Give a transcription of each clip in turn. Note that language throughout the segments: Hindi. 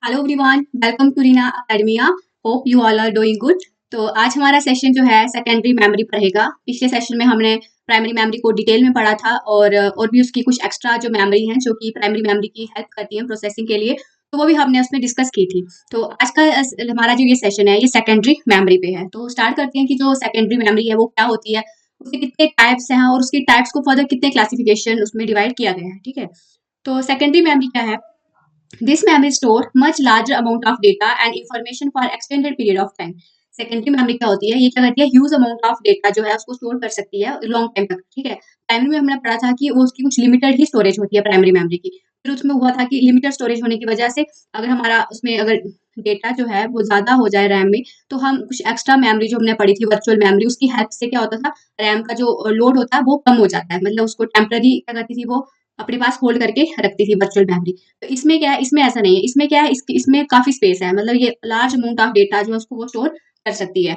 Hello everyone, welcome to Reena academia. Hope you all are doing good. तो आज हमारा सेशन जो है सेकेंडरी मेमोरी पर रहेगा। पिछले सेशन में हमने प्राइमरी मेमोरी को डिटेल में पढ़ा था और भी उसकी कुछ एक्स्ट्रा जो मेमोरी हैं जो कि प्राइमरी मेमोरी की हेल्प करती हैं प्रोसेसिंग के लिए, तो वो भी हमने उसमें डिस्कस की थी। तो आज का हमारा जो ये सेशन है ये सेकेंडरी मेमोरी पे है। तो स्टार्ट करते हैं कि जो सेकेंडरी मेमोरी है वो क्या होती है, उसके कितने टाइप्स हैं और उसकी टाइप्स को फर्दर कितने क्लासिफिकेशन उसमें डिवाइड किया गया है। ठीक है, तो सेकेंडरी मेमोरी क्या है? This memory store much larger amount of data and information for extended period of time. Secondary memory क्या होती है? ये क्या करती है? ह्यूज अमाउंट ऑफ डेटा जो है उसको स्टोर कर सकती है लॉन्ग टाइम तक। ठीक है, प्राइमरी में हमने पढ़ा था कि वो उसकी कुछ लिमिटेड ही स्टोरेज होती है प्राइमरी मेमोरी की। फिर उसमें हुआ था कि लिमिटेड स्टोरेज होने की वजह से अगर हमारा उसमें अगर डेटा जो है वो ज्यादा हो जाए रैम में, तो हम कुछ एक्स्ट्रा मेमोरी जो हमने पढ़ी थी वर्चुअल मेमोरी, उसकी हेल्प से क्या होता था, रैम का जो लोड होता है वो कम हो जाता है। मतलब उसको टेम्पररी क्या करती थी, वो अपने पास होल्ड करके रखती थी वर्चुअल मेमोरी। तो इसमें क्या है, इसमें ऐसा नहीं है। इसमें क्या है, इसमें काफी स्पेस है, मतलब ये लार्ज अमाउंट ऑफ डेटा जो है उसको वो स्टोर कर सकती है।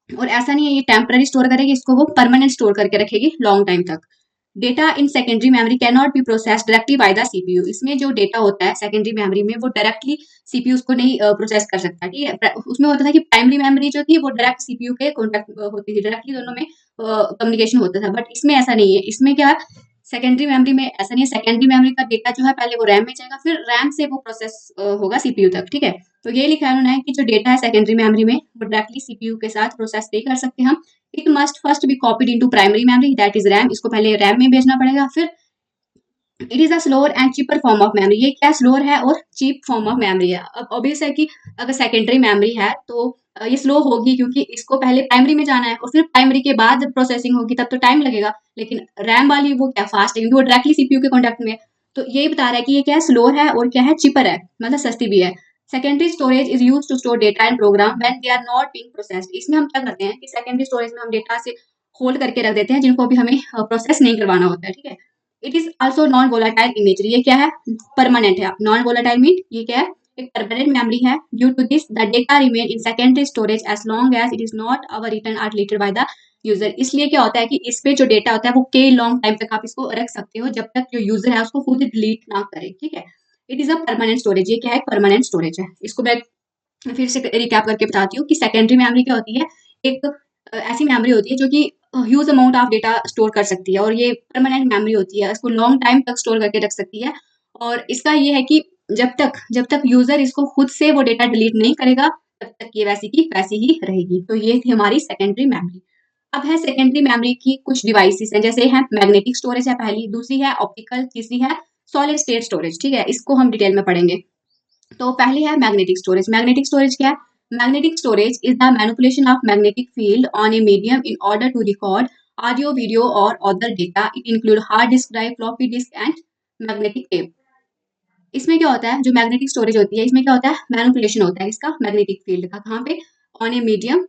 और ऐसा नहीं है ये टेम्पररी स्टोर करेगी, इसको वो परमानेंट स्टोर करके रखेगी लॉन्ग टाइम तक। Data in secondary memory can not be process directly by the CPU. इसमें जो डेटा होता है सेकेंडरी मेमोरी में वो डायरेक्टली सीपीयू उसको नहीं प्रोसेस कर सकता। ठीक है, उसमें होता था कि प्राइमरी मेमोरी जो थी वो डायरेक्ट सीपीयू के कॉन्टेक्ट होती थी, डायरेक्टली दोनों में कम्युनिकेशन होता था। बट इसमें ऐसा नहीं है। इसमें क्या, सेकेंडरी मेमोरी में ऐसा नहीं है। सेकेंडरी मेमोरी का डेटा जो है पहले वो रैम में जाएगा, फिर रैम से वो प्रोसेस होगा सीपीयू तक। ठीक है, तो ये लिखा है उन्होंने कि जो डेटा है सेकेंडरी मेमोरी में वो डायरेक्टली सीपीयू के साथ प्रोसेस नहीं कर सकते हम। It must first be copied into primary memory that is RAM. इसको पहले रैम में भेजना पड़ेगा। फिर it is a slower and cheaper form of memory. ये क्या स्लोअर है और चीप फॉर्म ऑफ मेमोरी है। अब ऑब्वियस है कि अगर सेकेंडरी मेमोरी है तो ये स्लो होगी, क्योंकि इसको पहले प्राइमरी में जाना है और फिर प्राइमरी के बाद जब प्रोसेसिंग होगी तब तो टाइम लगेगा। लेकिन रैम वाली वो क्या फास्ट है, क्योंकि वो डायरेक्टली सीपीयू के कॉन्टेक्ट में है। तो यही बता रहा है कि ये क्या है, स्लोअर है और क्या है, चिपर है, मतलब सस्ती भी है। Secondary storage is use to store data and program when they are not being processed. इसमें हम क्या करते हैं कि सेकेंडरी स्टोरेज में हम डेटा से होल्ड करके रख देते हैं जिनको अभी हमें प्रोसेस नहीं करवाना होता है। ठीक है, it is also non volatile in nature. ये क्या है, परमानेंट है। नॉन वोलाटाइल मीन ये क्या है, एक परमानेंट मेमोरी है। Due to this the data remain in secondary storage as long as it is not overwritten or deleted by the user. इसलिए क्या होता है कि इस पे जो डेटा होता है वो कई लॉन्ग टाइम तक आप इसको रख सकते हो, जब तक जो यूजर है उसको खुद डिलीट ना करे। ठीक है, it is a permanent storage. ये क्या है, परमानेंट स्टोरेज है। इसको मैं फिर से रिकैप करके बताती हूँ कि सेकेंडरी मेमोरी क्या होती है। एक ऐसी मेमोरी होती है जो कि huge amount of data store कर सकती है, और ये परमानेंट मेमोरी होती है, इसको लॉन्ग टाइम तक स्टोर करके रख सकती है। और इसका ये है कि जब तक यूजर इसको खुद से वो डेटा डिलीट नहीं करेगा, तब तक ये वैसी की वैसी ही रहेगी। तो ये थी हमारी सेकेंडरी मेमोरी। अब है सेकेंडरी मेमोरी की कुछ डिवाइसेस हैं, जैसे है मैग्नेटिक स्टोरेज है पहली, दूसरी है ऑप्टिकल, तीसरी है सॉलिड स्टेट स्टोरेज। ठीक है, इसको हम डिटेल में पढ़ेंगे। तो पहले है मैग्नेटिक स्टोरेज। मैग्नेटिक स्टोरेज क्या है? Magnetic storage is the manipulation of magnetic field on a medium in order to record audio, video और other data. It include hard disk drive, floppy disk and magnetic tape. इसमें क्या होता है, जो मैग्नेटिक स्टोरेज होती है इसमें क्या होता है, मैनिपुलेशन होता है इसका मैग्नेटिक फील्ड का। कहाँ पे? ऑन ए मीडियम,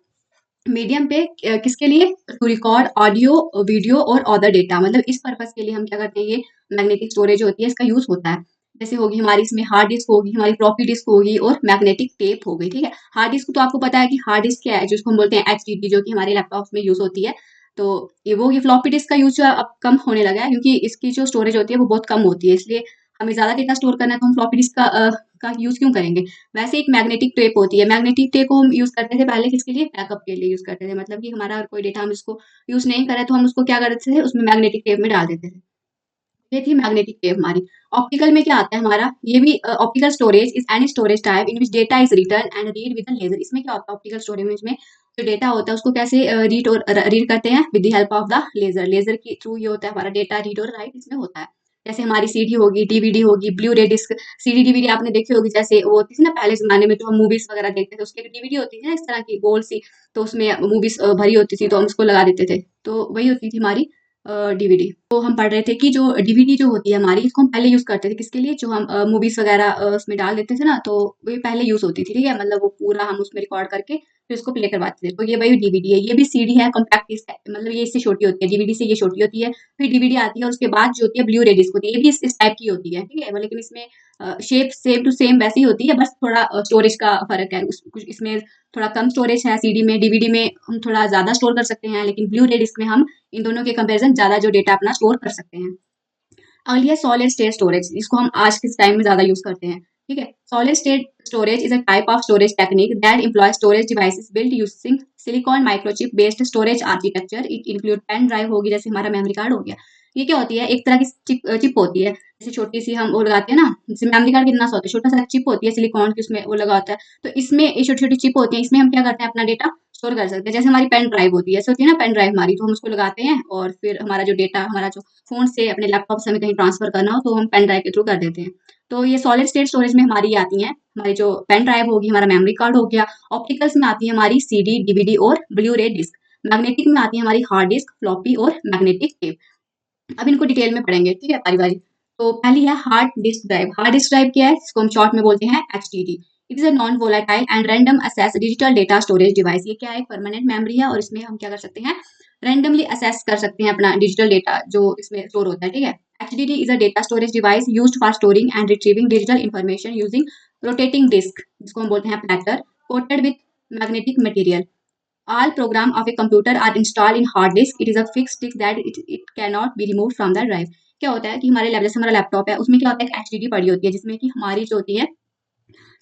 मीडियम पे किसके लिए? टू रिकॉर्ड ऑडियो, वीडियो और अदर डेटा। मतलब इस पर्पस के लिए हम क्या करते हैं, ये मैग्नेटिक स्टोरेज होती है, इसका यूज होता है। जैसे होगी हमारी इसमें हार्ड डिस्क होगी, हमारी फ्लॉपी डिस्क होगी और मैग्नेटिक टेप हो गई। ठीक है, हार्ड डिस्क तो आपको पता है कि हार्ड डिस्क क्या है, जिसको हम बोलते हैं एचडीडी, जो कि हमारे लैपटॉप में यूज होती है। तो ये फ्लॉपी डिस्क का यूज जो है अब कम होने लगा है, क्योंकि इसकी जो स्टोरेज होती है वो बहुत कम होती है। इसलिए हमें ज्यादा डेटा स्टोर करना है तो हम फ्लॉपी डिस्क का यूज क्यों करेंगे। वैसे एक मैग्नेटिक टेप होती है। मैग्नेटिक टेप को हम यूज करते थे पहले किसके लिए? बैकअप के लिए यूज करते थे। मतलब कि हमारा अगर कोई डेटा हम इसको यूज नहीं करे तो हम उसको क्या करते थे, उसमें मैग्नेटिक टेप में डाल देते थे। ये थी मैग्नेटिक टेप हमारी। ऑप्टिकल में क्या आता है हमारा, ये भी optical storage is any storage type in which data is written and read with laser. इसमें क्या होता है, ऑप्टिकल स्टोरेज में जो डेटा होता है उसको कैसे रीड करते हैं? With the help of the laser. Laser के थ्रू ये होता है हमारा डेटा रीड और राइट इसमें होता है। जैसे हमारी सीडी होगी, डीवीडी होगी, blue ray disc. CD DVD आपने देखी होगी, जैसे वो होती थी ना पहले जमाने में जो हम मूवीज वगैरह देखते थे, उसकी डीवीडी होती थी ना इस तरह की गोल सी, तो उसमें मूवीज भरी होती थी तो हम उसको लगा देते थे। तो वही होती थी हमारी डीवीडी। तो हम पढ़ रहे थे कि जो डीवीडी जो होती है हमारी, इसको हम पहले यूज करते थे किसके लिए? जो हम मूवीज वगैरह उसमें डाल देते थे ना, तो वो पहले यूज होती थी। ठीक है, मतलब वो पूरा हम उसमें रिकॉर्ड करके फिर उसको प्ले करवाते थे। तो ये वही डीवीडी है। ये भी सीडी है, कॉम्पैक्ट डिस्क है, मतलब ये इससे छोटी होती है, डीवीडी से ये छोटी होती है। फिर डीवीडी आती है और उसके बाद जो होती है ब्लू रे डिस्क होती है, ये भी इस टाइप की होती है। ठीक है, लेकिन इसमें शेप सेम टू सेम वैसी होती है, बस थोड़ा स्टोरेज का फर्क है। कुछ इसमें थोड़ा कम स्टोरेज है सीडी में, डीवीडी में हम थोड़ा ज्यादा स्टोर कर सकते हैं, लेकिन ब्लू रे डिस्क में हम इन दोनों के कंपैरिजन ज्यादा जो डेटा अपना स्टोर कर सकते हैं। अगली है सॉलिड स्टेट स्टोरेज, इसको हम आज के टाइम में ज्यादा यूज करते हैं। ठीक है। Solid state storage is a type of storage technique that employ storage devices built using silicon microchip based storage architecture. It include pen drive होगी, जैसे हमारा मेमोरी कार्ड हो गया। ये क्या होती है, एक तरह की चिप होती है, जैसे छोटी सी हम वो लगाते हैं ना, जैसे मेमोरी कार्ड कितना सा होता है, छोटा सा चिप होती है सिलिकॉन की, उसमें वो लगा होता है। तो इसमें ये छोटी छोटी चिप होती है, इसमें हम क्या करते हैं, अपना डेटा स्टोर कर सकते हैं। जैसे हमारी पेन ड्राइव होती है, ऐसे होती है ना पेन ड्राइव हमारी, तो हम उसको लगाते हैं और फिर हमारा जो डेटा, हमारा जो फोन से अपने लैपटॉप से हमें कहीं ट्रांसफर करना हो तो हम पेन ड्राइव के थ्रू कर देते हैं। तो ये सॉलिड स्टेट स्टोरेज में हमारी आती हैं, हमारी जो पेन ड्राइव होगी, हमारा मेमोरी कार्ड हो गया। ऑप्टिकल्स में आती है हमारी सीडी, डीवीडी और ब्लू रे डिस्क। मैग्नेटिक में आती है हमारी हार्ड डिस्क, फ्लॉपी और मैग्नेटिक टेप। अब इनको डिटेल में पढ़ेंगे, ठीक है, बारी बारी। तो पहली है hard disk drive. Hard disk drive क्या है, इसको हम शॉर्ट में बोलते हैं HDD. It is a non volatile and random assess digital data storage device. ये क्या है, परमानेंट मेमोरी है और इसमें हम क्या कर सकते हैं, रैंडमली असेस कर सकते हैं अपना डिजिटल डेटा जो इसमें स्टोर होता है, ठीक है। HDD is a data storage device used for storing and retrieving digital information using rotating disk, जिसको हम बोलते हैं platter, coated with magnetic material. All program of a computer are installed in hard disk. It is a fixed disk that it cannot be removed from the drive. क्या होता है कि हमारे जैसे हमारा लैपटॉप है, उसमें क्या होता है, एक एचडीडी पड़ी होती है, जिसमें कि हमारी जो होती है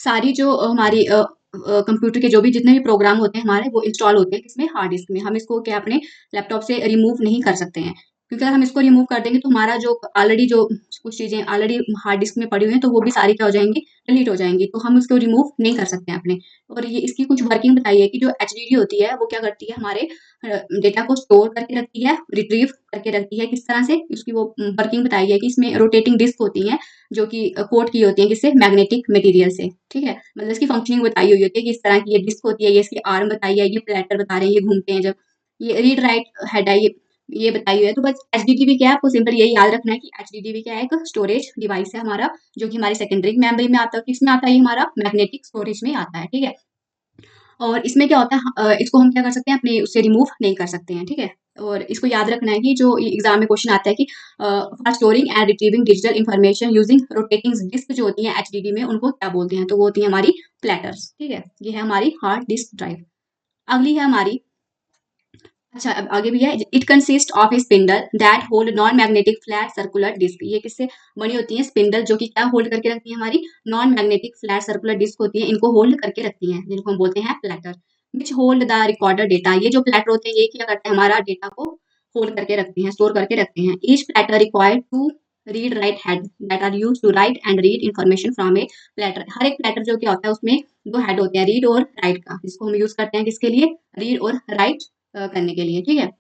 सारी जो हमारी कंप्यूटर के जो भी जितने भी प्रोग्राम होते हैं हमारे, वो इंस्टॉल होते हैं किसमें, हार्ड डिस्क में। हम इसको क्या अपने लैपटॉप से रिमूव नहीं कर सकते हैं, क्योंकि अगर हम इसको रिमूव कर देंगे तो हमारा जो ऑलरेडी जो कुछ चीज़ें ऑलरेडी हार्ड डिस्क में पड़ी हुई हैं, तो वो भी सारी क्या हो जाएंगी, डिलीट हो जाएंगी। तो हम उसको रिमूव नहीं कर सकते हैं अपने। और ये इसकी कुछ वर्किंग बताइए कि जो एचडीडी होती है वो क्या करती है, हमारे डेटा को स्टोर करके रखती है, रिट्रीव करके रखती है। किस तरह से, उसकी वो वर्किंग बताई है कि इसमें रोटेटिंग डिस्क होती है जो कि कोट की होती है किससे, मैग्नेटिक मटेरियल से, ठीक है। मतलब इसकी फंक्शनिंग बताई हुई होती है कि इस तरह की ये डिस्क होती है, ये इसकी आर्म बताई है, ये प्लेटर बता रहे हैं, ये घूमते हैं जब, ये रीड राइट हेड है, ये बताई हुई है। तो बस एचडीडी भी क्या है, आपको सिंपल यही याद रखना है कि एचडीडी भी क्या है, एक स्टोरेज डिवाइस है हमारा, जो कि हमारी सेकेंडरी मेमोरी में आता है। किसमें आता है, ये हमारा मैग्नेटिक स्टोरेज में आता है, ठीक है। और इसमें क्या होता है, इसको हम क्या कर सकते हैं, अपने उससे रिमूव नहीं कर सकते हैं, ठीक है। और इसको याद रखना है कि जो एग्जाम में क्वेश्चन आता है कि for storing and retrieving digital information using rotating disk जो होती है एचडीडी में, उनको क्या बोलते हैं, तो वो होती है हमारी प्लेटर्स, ठीक है। ये है हमारी हार्ड डिस्क ड्राइव। अगली है हमारी, अच्छा अब आगे भी है, it consist of a spindle that hold non magnetic flat circular disk. ये किससे बनी होती है, स्पिंडल, जो कि क्या होल्ड करके रखती है, हमारी non magnetic flat circular disk होती है, इनको होल्ड करके रखती हैं, जिनको हम बोलते हैं platter. Which hold the recorder data. ये जो प्लेटर होते हैं ये क्या करते हैं, हमारा डेटा को होल्ड करके रखते हैं, स्टोर करके रखते हैं। Each platter required to read write head that are use to write and read information from a platter. हर एक प्लेटर जो क्या होता है उसमें दो हेड होते हैं, रीड और राइट का, जिसको हम यूज करते हैं किसके लिए, रीड और राइट करने के लिए, ठीक है।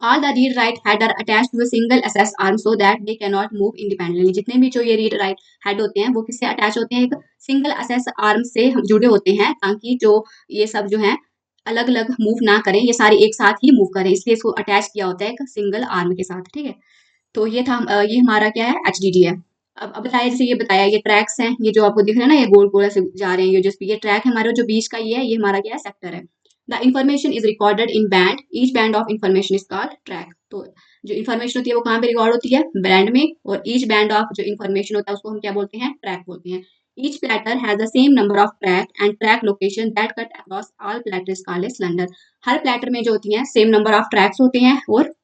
All the read write head are attached to a single access arm so that they cannot move independently. जितने भी जो ये read write head होते हैं वो किससे अटैच होते हैं, एक सिंगल access arm से हम जुड़े होते हैं, ताकि जो ये सब जो है अलग अलग मूव ना करें, ये सारे एक साथ ही मूव करें, इसलिए इसको अटैच किया होता है एक सिंगल आर्म के साथ, ठीक है। तो ये था ये हमारा क्या है, एचडीडी है। अब बताया, जैसे ये बताया, ये ट्रैक्स हैं, ये जो आपको दिख रहा है ना, ये गोल गोल ऐसे जा रहे हैं, ये ट्रैक है हमारा, जो बीच का ये हमारा क्या है, सेक्टर है। The information is recorded in band, each band of information is called track. तो जो इन्फॉर्मेशन होती है वो कहाँ पे रिकॉर्ड होती है, बैंड में, और ईच बैंड ऑफ जो इन्फॉर्मेशन होता है उसको हम क्या बोलते हैं, ट्रैक बोलते हैं। Each platter has the same number of track and track location that cut across all platter is called a cylinder. Her platter में जो होती है सेम नंबर ऑफ ट्रैक्स होते हैं, और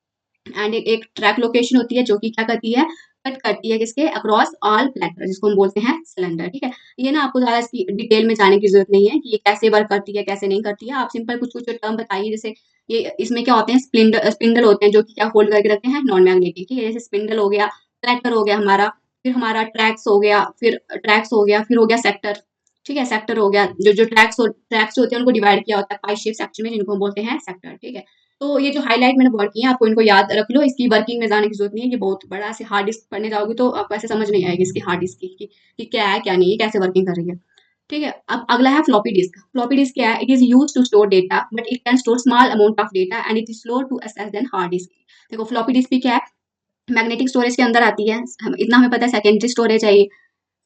एंड एक ट्रैक लोकेशन होती है जो कि क्या करती है, कट करती है किसके, अक्रॉस ऑल प्लेटर, जिसको हम बोलते हैं सिलेंडर, ठीक है। ये ना आपको ज्यादा इसकी डिटेल में जाने की जरूरत नहीं है कि ये कैसे वर्क करती है कैसे नहीं करती है। आप सिंपल कुछ कुछ टर्म बताइए, जैसे ये इसमें क्या होते हैं, स्पिंडल होते हैं जो कि क्या होल्ड करके रखते हैं, नॉन मैग्नेटिक, ठीक है। जैसे स्पिंडल हो गया, प्लेटर हो गया हमारा, फिर हमारा ट्रैक्स हो गया, फिर हो गया सेक्टर, ठीक है। सेक्टर हो गया, जो ट्रैक्स होते हैं उनको डिवाइड किया होता है 5 शेप सेक्शन में, जिनको हम बोलते हैं सेक्टर, ठीक है। तो ये जो हाईलाइट मैंने वर्ड किए हैं आपको इनको याद रख लो, इसकी वर्किंग में जाने की जरूरत नहीं है। ये बहुत बड़ा से हार्ड डिस्क पढ़ने जाओगे तो आपको ऐसे समझ नहीं आएगी इसकी हार्ड डिस्क कि क्या है क्या नहीं है, कैसे वर्किंग कर रही है, ठीक है। अब अगला है फ्लॉपी डिस्क। फ्लॉपी डिस्क क्या है, it is use to store data but it can store small amount of data and it is slow to access then hard disk. देखो फ्लॉपी डिस्क भी क्या है, मैग्नेटिक स्टोरेज के अंदर आती है, इतना हमें पता है, सेकेंडरी स्टोरेज है ये।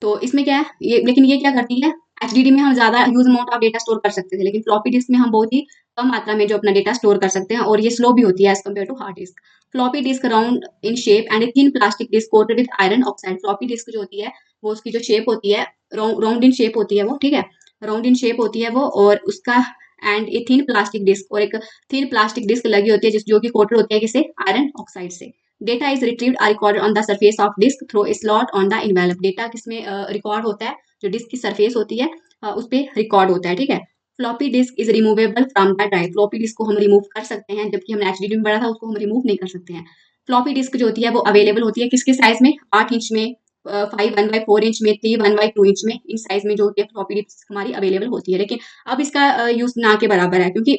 तो इसमें क्या है ये, लेकिन ये क्या करती है, एचडीडी में हम ज्यादा huge amount of data store कर सकते थे, लेकिन फ्लॉपी डिस्क में हम बहुत ही कम मात्रा में जो अपना डेटा स्टोर कर सकते हैं, और ये स्लो भी होती है as compare to hard disk. Floppy disk round in shape and a thin plastic disk coated with iron oxide. Floppy disk जो होती है वो उसकी जो शेप होती है, राउंड इन शेप होती है वो, ठीक है, राउंड इन शेप होती है वो, और उसका and a thin plastic disk, और एक थिन प्लास्टिक डिस्क लगी होती है जो कि कोटेड होती है किसे, आयरन ऑक्साइड से। Data is retrieved or recorded on the surface of disk through a slot on the envelope. Data किसमें रिकॉर्ड होता है, जो डिस्क की सरफेस होती है उस पर रिकॉर्ड होता है, ठीक है। Floppy disk is removable from the drive. Floppy disc को हम रिमूव कर सकते हैं, जबकि हमने एचडीडी में पढ़ा था उसको हम रिमूव नहीं कर सकते हैं। फ्लॉपी डिस्क जो होती है वो अवेलेबल होती है किसके साइज में, 8 इंच में, 5 1/4 इंच में, 3 1/2 इंच में, इन साइज में जो होती है फ्लॉपी डिस्क हमारी अवेलेबल होती है। लेकिन अब इसका यूज ना के बराबर है, क्योंकि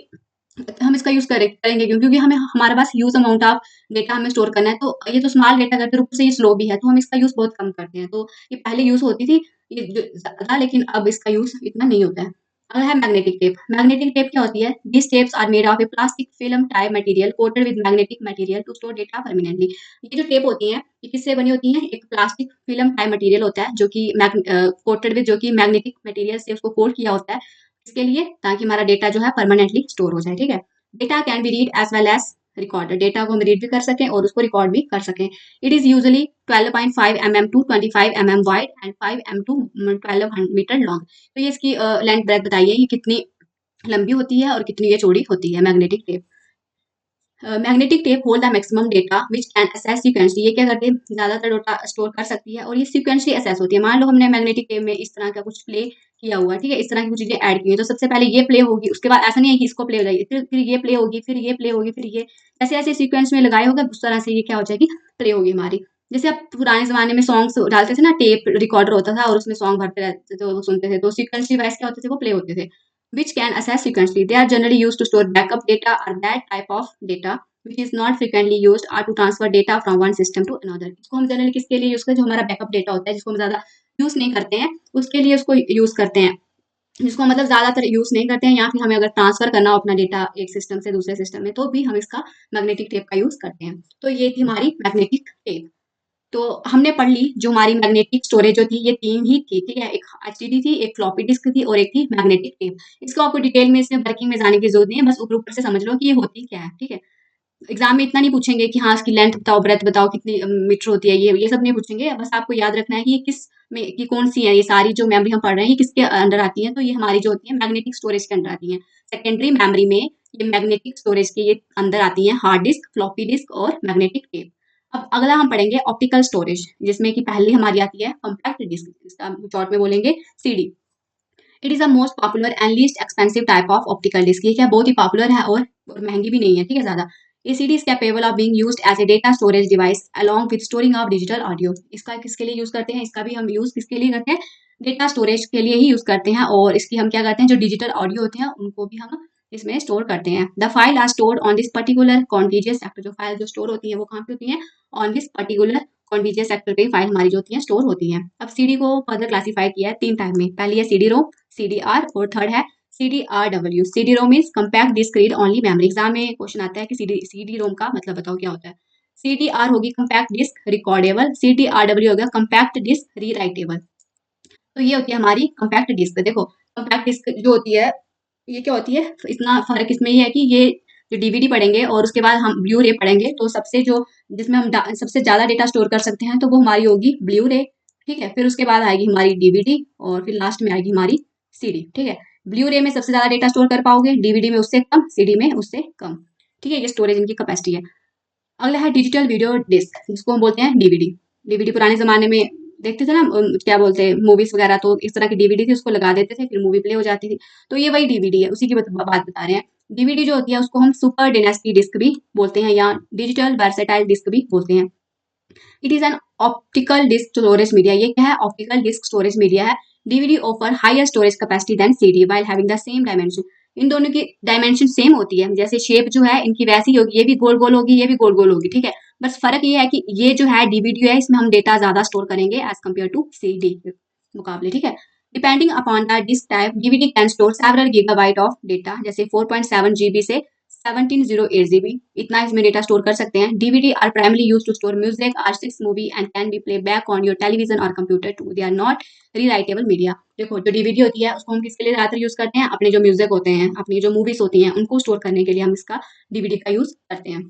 हम इसका यूज करेंगे क्योंकि हमें हमारे पास ह्यूज अमाउंट ऑफ डेटा हमें स्टोर करना है। तो ये तो स्मॉल डेटा करते हैं, ऊपर से ये स्लो भी है, तो हम इसका यूज बहुत कम करते हैं। तो ये पहले यूज होती थी ये जो ज्यादा, लेकिन अब इसका यूज इतना नहीं होता है। अगला है मैग्नेटिक टेप। मैग्नेटिक टेप क्या होती है, this tapes are made of a plastic film type material coated with magnetic material to store data permanently. ये जो टेप होती है ये किससे बनी होती है, एक प्लास्टिक फिल्म टाइप मटेरियल होता है जो कि कोटेड विद, जो कि मैग्नेटिक मटेरियल से उसको कोट किया होता है, इसके लिए ताकि हमारा डेटा जो है परमानेंटली स्टोर हो जाए, ठीक है। Data can be read as well as record. Data को हम रीड भी कर सकें और उसको रिकॉर्ड भी कर सकें। It is usually 12.5 mm to 25 mm wide and 5 m to 12 metre long. तो ये इसकी लेंथ ब्रेथ बताइए, ये कितनी लंबी होती है और कितनी ये चौड़ी होती है magnetic tape. Magnetic tape hold the maximum data which can assess sequentially. ये क्या करती है, ज्यादातर डेटा स्टोर कर सकती है और ये सीक्वेंसली असेस होती है। मान लो हमने मैग्नेटिक टेप में इस तरह का कुछ प्ले किया हुआ है, ठीक है, इस तरह की कुछ चीजें ऐड की हैं, तो सबसे पहले ये प्ले होगी, उसके बाद ऐसा नहीं है कि इसको प्ले हो जाएगी, फिर ये प्ले होगी, फिर ये प्ले होगी, फिर ये, ऐसे ऐसे सीक्वेंस में लगाए होगा, उस तरह से ये क्या हो जाएगी, प्ले होगी हमारी। जैसे अब पुराने जमाने में सॉन्ग्स डालते थे ना, टेप रिकॉर्डर होता था और उसमें सॉन्ग भरते रहते थे, तो सुनते थे, तो सीक्वेंसली वाइज क्या होते थे, वो प्ले होते थे। which can assess sequentially. They are generally used to store backup data or that type of data which is not frequently used or to transfer data from one system to another. इसको हम जनरली किसके लिए यूज करते हैं, जो हमारा बैकअप डेटा होता है जिसको हम ज्यादा यूज नहीं करते हैं, उसके लिए उसको यूज करते हैं, जिसको मतलब ज्यादातर यूज नहीं करते हैं, या फिर हमें अगर ट्रांसफर करना हो अपना डेटा एक सिस्टम से दूसरे सिस्टम में, तो भी हम इसका मैग्नेटिक टेप का यूज करते हैं। तो ये थी हमारी मैग्नेटिक टेप। तो हमने पढ़ ली जो हमारी मैग्नेटिक स्टोरेज जो थी, ये 3 ही थी, ठीक है। एक एचडीडी थी, एक फ्लॉपी डिस्क थी और एक थी मैग्नेटिक टेप। इसको आपको डिटेल में इसमें वर्किंग में जाने की जरूरत नहीं है, बस ऊपर ऊपर से समझ लो कि ये होती क्या है, ठीक है। एग्जाम में इतना नहीं पूछेंगे कि हाँ इसकी लेंथ बताओ, ब्रेथ बताओ, कितनी मीटर होती है, ये सब नहीं पूछेंगे। बस आपको याद रखना है कि ये किस में की कौन सी है, ये सारी जो मेमोरी हम पढ़ रहे हैं ये किसके अंडर आती है। तो ये हमारी जो होती है मैग्नेटिक स्टोरेज के अंडर आती है। सेकेंडरी मेमोरी में ये मैग्नेटिक स्टोरेज के ये अंदर आती है हार्ड डिस्क, फ्लॉपी डिस्क और मैग्नेटिक टेप। अब अगला हम पढ़ेंगे ऑप्टिकल स्टोरेज, जिसमें कि पहली हमारी आती है कॉम्पैक्ट डिस्क, इसका शॉर्ट में बोलेंगे CD. It is the most popular and least expensive type of optical disk. ये क्या बहुत ही पॉपुलर है और महंगी भी नहीं है, ठीक है ज्यादा। A C D is capable of being used as a data storage device along with storing of digital audio. इसका किसके लिए यूज करते हैं, इसका भी हम यूज किसके लिए करते हैं, डेटा स्टोरेज के लिए ही यूज करते हैं। और इसकी हम क्या करते हैं, जो डिजिटल ऑडियो होते हैं उनको भी हम इसमें स्टोर करते हैं। The file are stored on this particular contiguous sector. जो फाइल जो स्टोर होती है वो कहाँ पे होती है, on this particular contiguous sector पे फाइल हमारी जो होती है स्टोर होती है। अब सीडी को फर्दर क्लासीफाई किया है 3 टाइप में। पहली है सीडी रोम, CDR और थर्ड है CDRW। CD ROM means compact disk read only memory. Exam में क्वेश्चन आता है कि CD रोम का मतलब बताओ क्या होता है। CDR होगी कंपैक्ट डिस्क रिकॉर्डेबल, CDRW होगा कंपैक्ट डिस्क रीराइटेबल। तो ये होती है हमारी कंपैक्ट डिस्क। देखो कंपैक्ट डिस्क जो होती है ये क्या होती है, इतना फर्क इसमें ये है कि ये जो डीवीडी पढ़ेंगे और उसके बाद हम ब्लू रे पढ़ेंगे, तो सबसे जो जिसमें हम सबसे ज्यादा डेटा स्टोर कर सकते हैं तो वो हमारी होगी ब्लू रे, ठीक है। फिर उसके बाद आएगी हमारी डीवीडी और फिर लास्ट में आएगी हमारी सीडी, ठीक है। ब्लू रे में सबसे ज्यादा डेटा स्टोर कर पाओगे, डीवीडी में उससे कम, सीडी में उससे कम, ठीक है। ये स्टोरेज इनकी कैपेसिटी है। अगला है डिजिटल वीडियो डिस्क, जिसको हम बोलते हैं डीवीडी। डीवीडी पुराने जमाने में देखते थे ना, क्या बोलते हैं मूवीज वगैरह, तो इस तरह की डीवीडी थी, उसको लगा देते थे, फिर मूवी प्ले हो जाती थी। तो ये वही डीवीडी है, उसी की बात बता रहे हैं। डीवीडी जो होती है उसको हम सुपर डेंसिटी डिस्क भी बोलते हैं या डिजिटल वर्सेटाइल डिस्क भी बोलते हैं। It is an optical disc storage media. ये क्या है, ऑप्टिकल डिस्क स्टोरेज मीडिया है। DVD offer higher storage capacity than CD while having the same dimension. इन दोनों की डायमेंशन सेम होती है, जैसे शेप जो है इनकी वैसी होगी, ये भी गोल गोल होगी, ये भी गोल गोल होगी, ठीक है। बस फर्क ये है कि ये जो है डीवीडी है इसमें हम डेटा ज्यादा स्टोर करेंगे एज कम्पेयर टू सीडी के मुकाबले, ठीक है। Depending upon the disc type DVD can store several gigabyte of data, जैसे 4.7 GB से 1708 GB, इतना इसमें डेटा स्टोर कर सकते हैं। DVD R primarily use to store music और 6 movie and can be play back on your television और computer too. They are not rewritable media. देखो जो डीवीडी होती है उसको हम किसके लिए ज्यादातर यूज करते हैं, अपने जो म्यूजिक होते हैं, अपनी जो मूवीज होती हैं उनको स्टोर करने के लिए हम इसका डीवीडी का यूज करते हैं।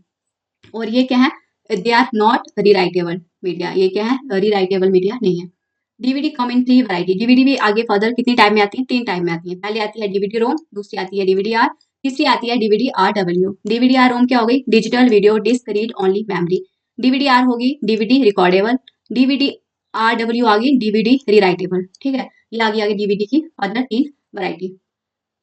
और ये क्या है, they are not rewritable media. ये क्या है, रीराइटेबल मीडिया नहीं है। DVD come in 3 variety. DVD भी आगे फर्दर कितनी टाइप में आती है, 3 टाइप में आती है। पहले आती है डीवीडी रोम, दूसरी आती है डीवीडी आर, तीसरी आती है DVD RW। DVD R ROM क्या हो गई, digital video disk read only memory. DVD R होगी DVD recordable, DVD R W आ गई डीवीडी रीराइटेबल। ठीक है, ये आ गई आगे डीवीडी की अदर 3 वैरायटी।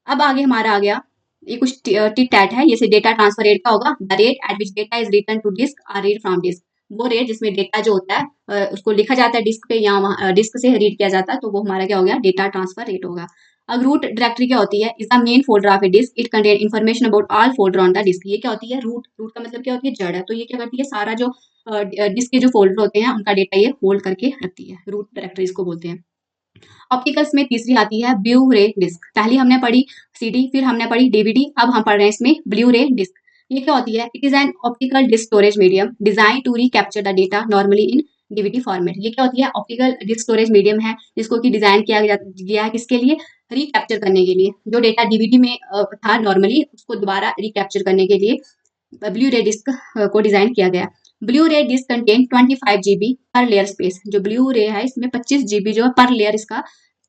अब आगे हमारा आ गया ये कुछ टिट टैट है, जैसे डेटा ट्रांसफर रेट का होगा, the rate at which data is return to disk or read from disk. वो रेट जिसमें डेटा जो होता है उसको लिखा जाता है डिस्क पे या वहाँ डिस्क से रीड किया जाता है, तो वो हमारा क्या हो गया डेटा ट्रांसफर रेट होगा। अब रूट डायरेक्टरी क्या होती है, is the main folder of a disk, it contain information about all folder on the disk. ये क्या होती है रूट, रूट का मतलब क्या होती है जड़ है, तो ये क्या करती है सारा जो डिस्क के जो फोल्डर होते हैं उनका डेटा ये होल्ड करके रखती है, रूट डायरेक्टरी इसको बोलते हैं। ऑप्टिकल्स में तीसरी आती है ब्लू रे डिस्क। पहली हमने पढ़ी सीडी, फिर हमने पढ़ी डीवीडी, अब हम पढ़ रहे हैं इसमें ब्लू रे डिस्क। ये क्या होती है, it is an optical disc storage medium design to recapture the data normally in DVD format. ये क्या होती है ऑप्टिकल डिस्क स्टोरेज मीडियम है जिसको कि डिजाइन किया गया है किसके लिए, रिकैप्चर करने के लिए। जो डेटा डीवीडी में था नॉर्मली उसको दोबारा रिकैप्चर करने के लिए ब्लू रे डिस्क को डिजाइन किया गया। Blue ray disc contain 25 GB पर लेयर स्पेस। जो ब्लू रे है इसमें 25 जीबी जो है पर लेयर इसका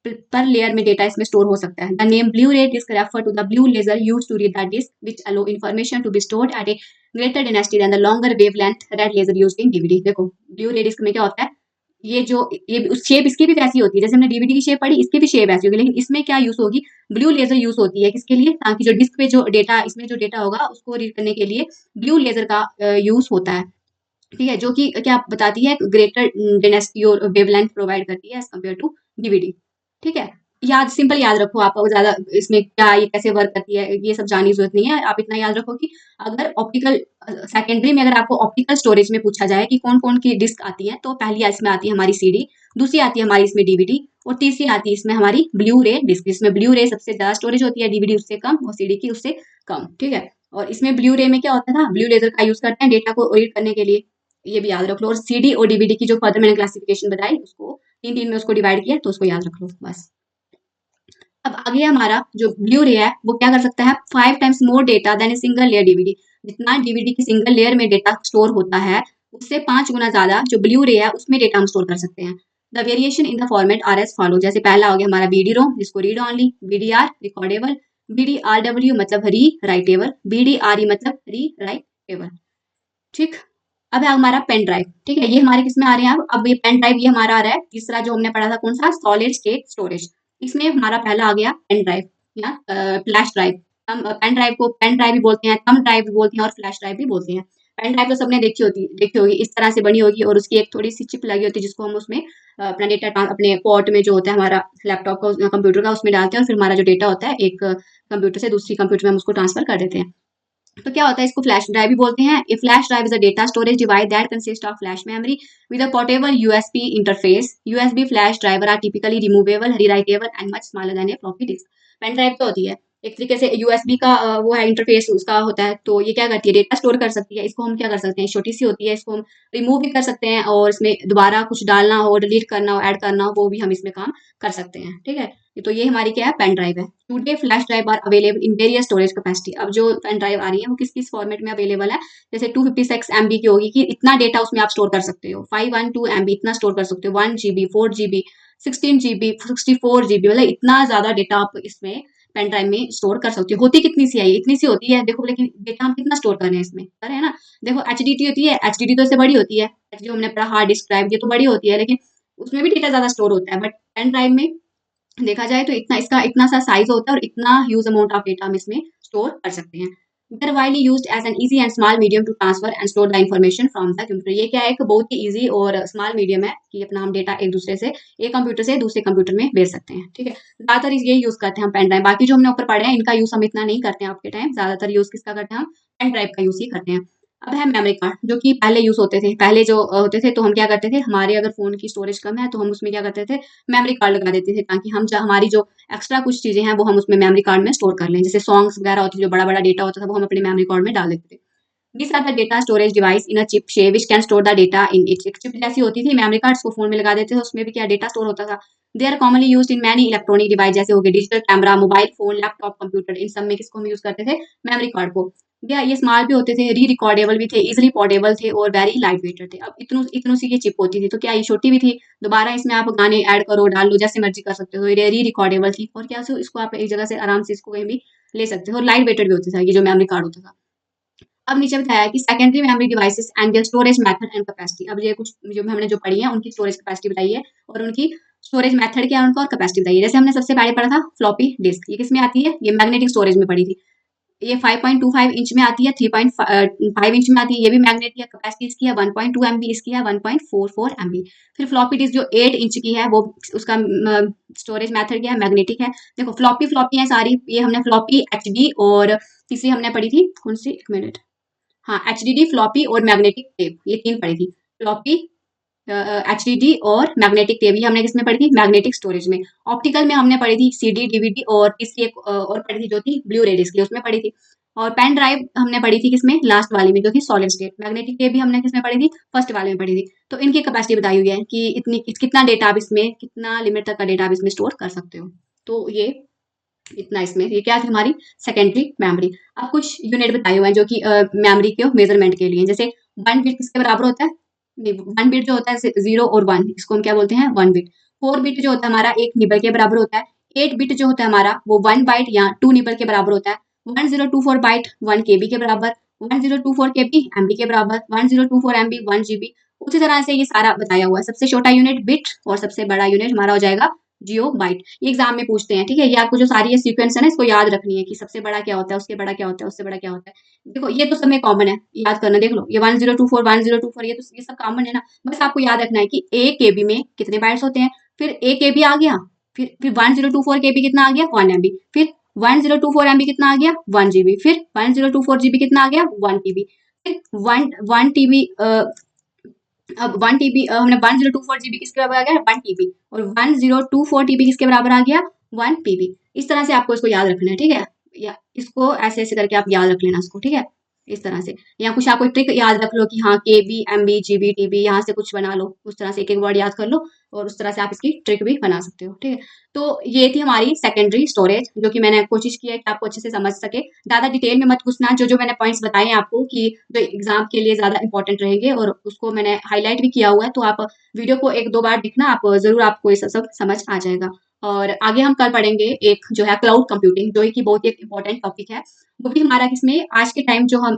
पर लेयर में डेटा इसमें स्टोर हो सकता है। The name blu ray disc refer to the blue laser used to read the disc which allow information to be stored at a greater density than the longer wavelength red laser used in DVD. देखो ब्लू रे डिस्क में क्या होता है, ये जो ये शेप इसकी भी वैसी होती है जैसे हमने डीवीडी की शेप पढ़ी, इसकी भी शेप वैसी होगी, लेकिन इसमें क्या यूज होगी ब्लू लेजर यूज होती है किसके लिए, ताकि जो डिस्क पे जो डेटा इसमें जो डेटा होगा उसको रीड करने के लिए ब्लू लेजर का यूज होता है। ठीक है, जो कि क्या बताती है ग्रेटर डेंसिटी और वेवलेंथ प्रोवाइड करती है एज कम्पेयर टू डीवीडी। ठीक है, याद सिंपल याद रखो, आप ज्यादा इसमें क्या ये कैसे वर्क करती है ये सब जानने की जरूरत नहीं है। आप इतना याद रखो कि अगर ऑप्टिकल सेकेंडरी में अगर आपको ऑप्टिकल स्टोरेज में पूछा जाए कि कौन कौन की डिस्क आती है, तो पहली इसमें आती है हमारी सीडी, दूसरी आती है हमारी इसमें डीवीडी, और तीसरी आती है इसमें हमारी ब्लू रे डिस्क। इसमें ब्लू रे सबसे ज्यादा स्टोरेज होती है, डीवीडी उससे कम और सीडी की उससे कम। ठीक है, और इसमें ब्लू रे में क्या होता था, ब्लू लेजर का यूज करते हैं डेटा को रीड करने के लिए, ये भी याद रख लो। और सीडी और डीवीडी की जो फर्दर मैंने क्लासिफिकेशन बताई उसको तीन में उसको डिवाइड किया, तो उसको याद रख लो बस। अब आगे हमारा जो ब्लू रे है वो क्या कर सकता है 5 times more data than a single layer DVD. जितना डीवीडी की सिंगल लेयर में डेटा स्टोर होता है उससे 5 गुना ज्यादा जो ब्लू रे है उसमें डेटा हम स्टोर कर सकते हैं। The variation in the format are as follow. जैसे पहला हो गया हमारा बीडी रोम जिसको read only, BD R recordable, BD आर डब्ल्यू मतलब री राइटेबल, बीडी आर ई मतलब री राइटेबल। ठीक, अब है हमारा पेन ड्राइव। ठीक है, ये हमारे किस में आ रहे हैं अब ये पेन ड्राइव ये हमारा आ रहा है तीसरा जो हमने पढ़ा था कौन सा सॉलिड स्टेट स्टोरेज। इसमें हमारा पहला आ गया पेन ड्राइव या फ्लैश ड्राइव। हम पेन ड्राइव को पेन ड्राइव भी बोलते हैं, थंब ड्राइव भी बोलते हैं और फ्लैश ड्राइव भी बोलते हैं। पेन ड्राइव तो सबने देखी होगी इस तरह से बनी होगी और उसकी एक थोड़ी सी चिप लगी होती है जिसको हम उसमें अपना डेटा अपने पोर्ट में जो होता है हमारा लैपटॉप का कंप्यूटर का उसमें डालते हैं और फिर हमारा जो डेटा होता है एक कंप्यूटर से दूसरी कंप्यूटर में हम उसको ट्रांसफर कर देते हैं। तो क्या होता है इसको फ्लैश ड्राइव भी बोलते हैं। A flash drive is a data storage device that consist of flash memory with a portable USB interface. USB flash driver are typically removable, rewritable and much smaller than a floppy disk. Pen drive तो होती है एक तरीके से यूएसबी का वो है इंटरफेस उसका होता है, तो ये क्या करती है डेटा स्टोर कर सकती है। इसको हम क्या कर सकते हैं छोटी सी होती है, इसको हम रिमूव भी कर सकते हैं और इसमें दोबारा कुछ डालना हो डिलीट करना हो ऐड करना हो वो भी हम इसमें काम कर सकते हैं। ठीक है, तो ये हमारी क्या है पेन ड्राइव है। Today flash drive are available in various storage capacity. अब जो पेन ड्राइव आ रही है वो किस किस फॉर्मेट में अवेलेबल है, जैसे 256 MB की होगी कि इतना डेटा उसमें आप स्टोर कर सकते हो, 512 MB इतना स्टोर कर सकते हो, 1 GB 4 GB 16 GB 64 GB, मतलब इतना ज्यादा डेटा आप इसमें पेन ड्राइव में स्टोर कर सकते हो। होती कितनी सी है इतनी सी होती है देखो, लेकिन डेटा हम कितना स्टोर कर रहे हैं इसमें कर रहे हैं ना। देखो एचडीडी होती है, एचडीडी तो इससे बड़ी होती है, जो हमने पढ़ा हार्ड डिस्क ड्राइव ये तो बड़ी होती है लेकिन उसमें भी डेटा ज्यादा स्टोर होता है, बट पेन ड्राइव में देखा जाए तो इतना इसका इतना सा साइज होता है और इतना ह्यूज अमाउंट ऑफ डेटा हम इसमें स्टोर कर सकते हैं। They're widely used as an easy and small medium to transfer and store the information from the computer। ये क्या है एक बहुत ही इजी और स्मॉल मीडियम है कि अपना हम डेटा एक दूसरे से एक कंप्यूटर से दूसरे कंप्यूटर में भेज सकते हैं। ठीक है, ज्यादातर ये यूज करते हैं हम पेन ड्राइव, बाकी जो हमने ऊपर पढ़े हैं इनका यूज हम इतना नहीं करते हैं आपके टाइम, ज्यादातर यूज किसका करते हैं हम पेन ड्राइव का यूज ही करते हैं। अब है मेमोरी कार्ड जो कि पहले यूज होते थे, पहले जो होते थे तो हम क्या करते थे हमारे अगर फोन की स्टोरेज कम है तो हम उसमें क्या करते थे मेमोरी कार्ड लगा देते थे ताकि हम हमारी जो एक्स्ट्रा कुछ चीजें हैं वो हम उसमें मेमोरी कार्ड में स्टोर कर लें। जैसे सॉन्ग्स वगैरह होते थे जो बड़ा बड़ा डेटा होता था वो हम अपने मेमोरी कार्ड में डाल देते थे। These are the data storage device in a chip shape which can store the data in it। एक चिप जैसी होती थी मेमोरी कार्ड्स को फोन में लगा देते थे उसमें भी क्या डेटा स्टोर होता था। They are commonly used in many electronic device जैसे हो गए digital camera mobile phone laptop computer, इन सब में किसको हम यूज करते थे मेमोरी कार्ड को। ये स्मॉल भी होते थे, री रिकॉर्डेबल भी थे, इजिली पोर्टेबल थे और वेरी लाइट वेटेड थे। अब इतनों सी ये चिप होती थी तो क्या ये छोटी भी थी, दोबारा इसमें आप गाने ऐड करो डाल लो जैसे मर्जी कर सकते हो। ये री रिकॉर्डेबल थी और क्या इसको आप एक जगह से आराम से इसको कहीं भी ले सकते हो और लाइट वेटेड भी होता था ये जो मेमोरी कार्ड होता था। अब नीचे बताया है कि secondary memory devices and their storage method and capacity. अब ये कुछ जो हमने जो पढ़ी है उनकी स्टोरेज कैपेसिटी बताई है और उनकी स्टोरेज मेथड क्या है उनका और कैपेसिटी बताइए। जैसे हमने सबसे पहले पढ़ा था फ्लॉपी डिस्क, ये किसमें आती है, ये मैग्नेटिक स्टोरेज में पढ़ी थी। ये 5.25 इंच में आती है, 3.5 इंच में आती है, ये भी मैग्नेटिक है। कैपेसिटी इसकी है 1.2 MB, इसकी है 1.44 MB। फिर फ्लॉपी डिस्क जो 8 इंच की है वो उसका स्टोरेज मेथड क्या है, मैग्नेटिक है। देखो फ्लॉपी फ्लॉपी है सारी, ये हमने फ्लॉपी एचडी और तीसरी हमने पढ़ी थी कौन सी, एक मिनट, हाँ एचडीडी फ्लॉपी और मैग्नेटिक टेप, ये तीन पढ़ी थी। फ्लॉपी, एचडीडी और मैग्नेटिक टेप, ये हमने किसमें पढ़ी थी, मैग्नेटिक स्टोरेज में। ऑप्टिकल में हमने पढ़ी थी सीडी डीवीडी और तीसरी एक और पढ़ी थी जो थी ब्लू रे डिस्क, उसमें पढ़ी थी। और पेन ड्राइव हमने पढ़ी थी किसमें, लास्ट वाली में जो थी सॉलिड स्टेट। मैग्नेटिक टेप भी हमने किसमें पढ़ी थी, फर्स्ट वाले में पढ़ी थी। तो इनकी कैपेसिटी बताई हुई है कि इतनी कितना डेटा आप इसमें, कितना लिमिट तक का डेटा आप इसमें स्टोर कर सकते हो। तो ये इतना इसमें, ये क्या थी हमारी सेकेंडरी मेमोरी। अब कुछ यूनिट बताए हुए हैं जो कि मेमोरी के मेजरमेंट के लिए, जैसे 1 बिट किसके बराबर होता है, 1 बिट जो होता है 0 और 1, इसको हम क्या बोलते हैं 1 बिट। 4 बिट जो होता है हमारा 1 निबल के बराबर होता है। 8 बिट जो होता है हमारा वो 1 बाइट या 2 निबल के बराबर होता है। 1024 बाइट 1 केबी के बराबर, 1024 केबी एमबी के बराबर, 1024 एमबी 1 जीबी। उसी तरह से ये सारा बताया हुआ है। सबसे छोटा यूनिट बिट और सबसे बड़ा यूनिट हमारा हो जाएगा जियो बाइट। ये एग्जाम में पूछते हैं, ठीक है। ये आपको जो सारी ये सीक्वेंस है ना इसको याद रखनी है कि सबसे बड़ा क्या होता है, उसके बड़ा क्या होता है, उससे बड़ा क्या होता है। देखो ये तो सब में कॉमन है, याद करना, देख लो ये 1024 1024, ये सब कॉमन है ना। बस आपको याद रखना है कि एक केबी में कितने बाइट्स होते हैं। फिर एक केबी आ गया, फिर 1024 केबी कितना आ गया 1 एमबी, फिर 1024 एमबी कितना आ गया 1 जीबी, फिर 1024 जीबी कितना आ गया 1 टीबी, फिर 1 टीबी। अब 1 टीबी हमने 1024 जीबी किसके बराबर आ गया 1 टीबी, और 1024 टीबी किसके बराबर आ गया 1 पीबी। इस तरह से आपको इसको याद रखना है, ठीक है। या इसको ऐसे ऐसे करके आप याद रख लेना इसको, ठीक है, इस तरह से। या कुछ आप कोई ट्रिक याद रख लो कि हाँ केबी एमबी जीबी टीबी, यहाँ से कुछ बना लो, उस तरह से एक एक वर्ड याद कर लो और उस तरह से आप इसकी ट्रिक भी बना सकते हो, ठीक है। तो ये थी हमारी सेकेंडरी स्टोरेज, जो कि मैंने कोशिश की है कि आपको अच्छे से समझ सके। ज्यादा डिटेल में मत घुसना, जो जो मैंने पॉइंट्स बताए हैं आपको कि जो एग्जाम के लिए ज्यादा इंपॉर्टेंट रहेंगे और उसको मैंने हाईलाइट भी किया हुआ है, तो आप वीडियो को एक दो बार दिखना, आप जरूर आपको ये सब समझ आ जाएगा। और आगे हम कल पढ़ेंगे एक जो है क्लाउड कंप्यूटिंग, जो कि बहुत ही इंपॉर्टेंट टॉपिक है। वो भी हमारा किसमें आज के टाइम जो हम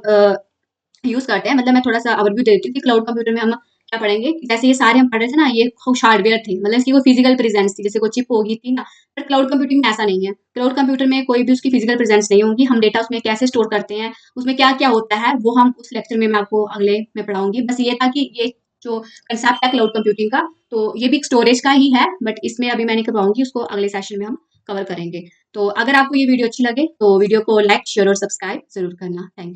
यूज करते हैं, मतलब मैं थोड़ा सा ओवरव्यू दे देती हूँ कि क्लाउड कंप्यूटर में हम क्या पढ़ेंगे। जैसे ये सारे हम पढ़ रहे थे ना, ये कुछ हार्डवेयर थे, मतलब इसकी कोई फिजिकल प्रेजेंस थी, जैसे कोई चिप होगी थी ना। पर क्लाउड कंप्यूटिंग में ऐसा नहीं है। क्लाउड कंप्यूटर में कोई भी उसकी फिजिकल प्रेजेंस नहीं होगी। हम डेटा उसमें कैसे स्टोर करते हैं, उसमें क्या क्या होता है, वो हम उस लेक्चर में मैं आपको अगले में पढ़ाऊंगी। बस ये था कि ये जो कंसेप्ट है क्लाउड कंप्यूटिंग का, तो ये भी एक स्टोरेज का ही है, बट इसमें अभी मैं नहीं करवाऊंगी, उसको अगले सेशन में हम कवर करेंगे। तो अगर आपको ये वीडियो अच्छी लगे तो वीडियो को लाइक शेयर और सब्सक्राइब जरूर करना। Thank you.